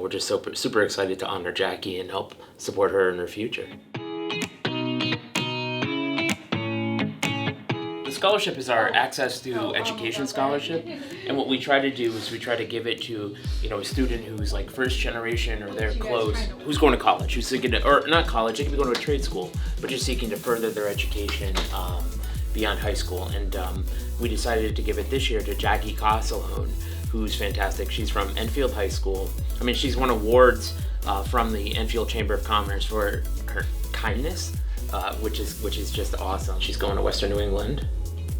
we're just super excited to honor Jackie and help support her in her future. The scholarship is our Access to Education scholarship, and what we try to do is we try to give it to a student who's like first generation or they're close, who's going to college, who's seeking to, or not college, they could be going to a trade school, but just seeking to further their education beyond high school. And we decided to give it this year to Jackie Casalone, who's fantastic. She's from Enfield High School. I mean, she's won awards from the Enfield Chamber of Commerce for her kindness, which is just awesome. She's going to Western New England,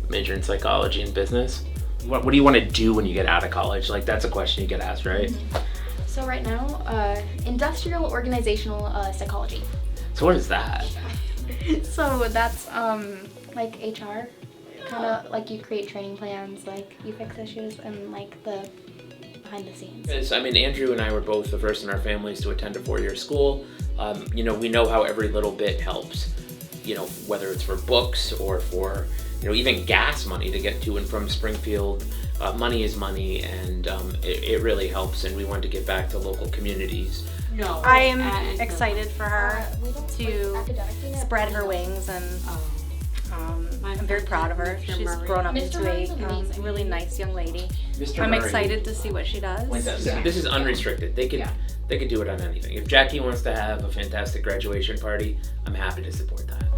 major in psychology and business. What do you want to do when you get out of college? Like, that's a question you get asked, right? So right now, industrial organizational psychology. So what is that? So that's like HR, kind of like you create training plans, like you fix issues, and like the behind the scenes. Yes, I mean, Andrew and I were both the first in our families to attend a 4-year school. We know how every little bit helps, whether it's for books or for, even gas money to get to and from Springfield. Money is money, and it really helps, and we want to give back to local communities. No. I am excited for her to spread her wings, and I'm very proud of her. She's grown up into a really nice young lady. I'm excited to see what she does. This is unrestricted. They could do it on anything. If Jackie wants to have a fantastic graduation party, I'm happy to support that.